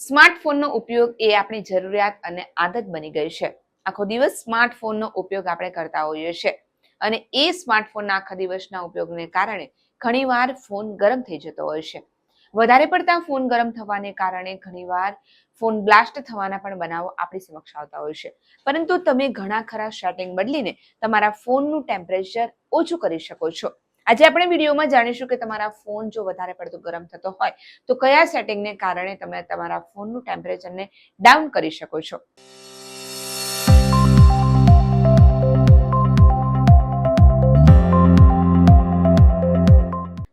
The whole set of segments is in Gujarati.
સ્માર્ટફોનનો ઉપયોગ એ આપણી જરૂરિયાત અને આદત બની ગઈ છે. આખો દિવસ સ્માર્ટફોનનો ઉપયોગ આપણે કરતા હોઈએ છીએ અને એ સ્માર્ટફોનના આખા દિવસના ઉપયોગને કારણે ઘણીવાર ફોન ગરમ થઈ જતો હોય છે. વધારે પડતા ફોન ગરમ થવાને કારણે ઘણીવાર ફોન બ્લાસ્ટ થવાના પણ બનાવો આપણી સમક્ષ આવતા હોય છે. પરંતુ તમે ઘણા ખરા સેટિંગ બદલીને તમારા ફોનનું ટેમ્પરેચર ઓછું કરી શકો છો. આજે આપણે વિડીયોમાં જાણીશું કે તમારા ફોન જો વધારે પડતો ગરમ થતો હોય તો કયા સેટિંગને કારણે તમે તમારા ફોનનું ટેમ્પરેચરને ડાઉન કરી શકો છો.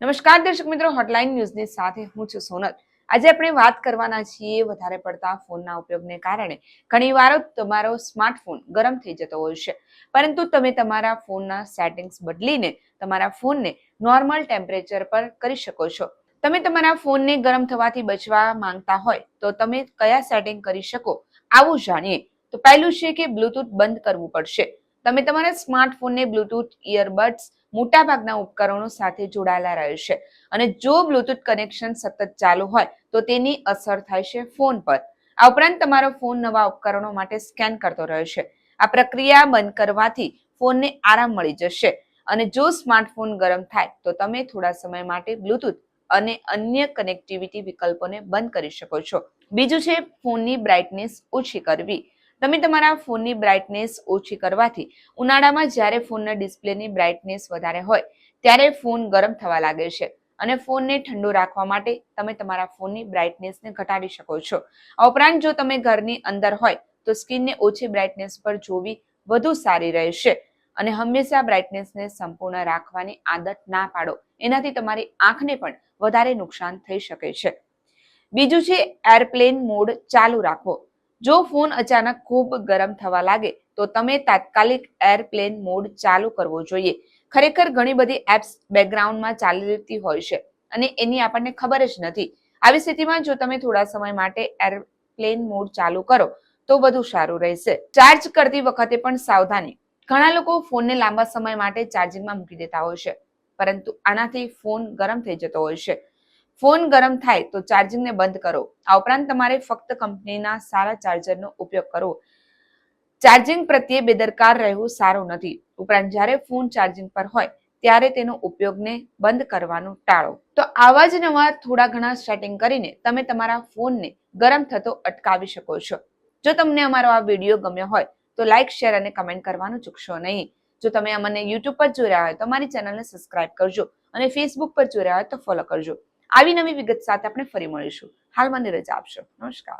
નમસ્કાર દર્શક મિત્રો, હોટલાઇન ન્યૂઝની સાથે હું છું સોનલ. આજે આપણે વાત કરવાના છીએ વધારે પડતા ફોનના ઉપયોગને કારણે ઘણીવાર તમારો સ્માર્ટફોન ગરમ થઈ જતો હોય છે, પરંતુ તમે તમારા ફોનના સેટિંગ્સ બદલીને તમારા ફોનને નોર્મલ ટેમ્પરેચર પર કરી શકો છો. તમે તમારા ફોનને ગરમ થવાથી બચવા માંગતા હોય તો તમે કયા સેટિંગ કરી શકો આવું જાણીએ. તો પહેલું છે કે બ્લુટૂથ બંધ કરવું પડશે. તમે તમારા સ્માર્ટફોનને બ્લુટૂથ ઇયરબડ્સ મોટાભાગના ઉપકરણો સાથે જોડાયેલા રહે છે અને જો બ્લુટૂથ કનેક્શન સતત ચાલુ હોય તો તેની અસર થાય છે ફોન પર. આ ઉપરાંત તમારો ફોન નવા ઉપકરણો માટે સ્કેન કરતો રહે છે. આ પ્રક્રિયા બંધ કરવાથી ફોનને આરામ મળી જશે અને જો સ્માર્ટફોન ગરમ થાય તો તમે થોડા સમય માટે બ્લુટૂથ અને અન્ય કનેક્ટિવિટી વિકલ્પોને બંધ કરી શકો છો. બીજું છે ફોનની બ્રાઇટનેસ ઓછી કરવી. તમે તમારા ફોનની બ્રાઇટનેસ ઓછી કરવાથી ઉનાળામાં જ્યારે ફોનના ડિસ્પ્લેની બ્રાઇટનેસ વધારે હોય ત્યારે ફોન ગરમ થવા લાગે છે અને ફોનને ઠંડુ રાખવા માટે તમે તમારા ફોનની બ્રાઇટનેસને ઘટાડી શકો છો. આ ઉપરાંત જો તમે ઘરની અંદર હોય તો સ્ક્રીનને ઓછી બ્રાઇટનેસ પર જોવી વધુ સારી રહેશે અને હંમેશા બ્રાઇટનેસને સંપૂર્ણ રાખવાની આદત ના પાડો, એનાથી તમારી આંખને પણ વધારે નુકસાન થઈ શકે છે. બીજું છે એરપ્લેન મોડ ચાલુ રાખવો. જો ફોન અચાનક ખૂબ ગરમ થવા લાગે તો તમે તાત્કાલિક એરપ્લેન મોડ ચાલુ કરવો જોઈએ. ખરેખર ઘણી બધી એપ્સ બેકગ્રાઉન્ડમાં ચાલી રહેતી હોય છે અને એની આપણને ખબર જ નથી. આવી સ્થિતિમાં જો તમે થોડા સમય માટે એરપ્લેન મોડ ચાલુ કરો તો વધુ સારું રહેશે. ચાર્જ કરતી વખતે પણ સાવધાની. ઘણા લોકો ફોનને લાંબા સમય માટે ચાર્જિંગમાં મૂકી દેતા હોય છે, પરંતુ આનાથી ફોન ગરમ થઈ જતો હોય છે. ફોન ગરમ થાય તો ચાર્જિંગને બંધ કરો. આ ઉપરાંત તમારે ફક્ત કંપનીના સારા ચાર્જરનો ઉપયોગ કરવો. ચાર્જિંગ પ્રત્યે બેદરકાર રહેવું સારું નથી. ઉપરાંત જ્યારે ફોન ચાર્જિંગ પર હોય ત્યારે તેનો ઉપયોગને બંધ કરવાનું ટાળો. તો આવા જ નવા થોડા ઘણા સેટિંગ કરીને તમે તમારા ફોનને ગરમ થતો અટકાવી શકો છો. જો તમને અમારો આ વિડીયો ગમ્યો હોય તો લાઇક, શેર અને કમેન્ટ કરવાનું ચૂકશો નહીં. જો તમે અમને યુટ્યુબ પર જોઈ રહ્યા હોય તો અમારી ચેનલને સબસ્ક્રાઇબ કરજો અને ફેસબુક પર જોઈ રહ્યા હોય તો ફોલો કરજો. આવી નવી વિગત સાથે આપણે ફરી મળીશું. હાલ મને રજા આપશો. નમસ્કાર.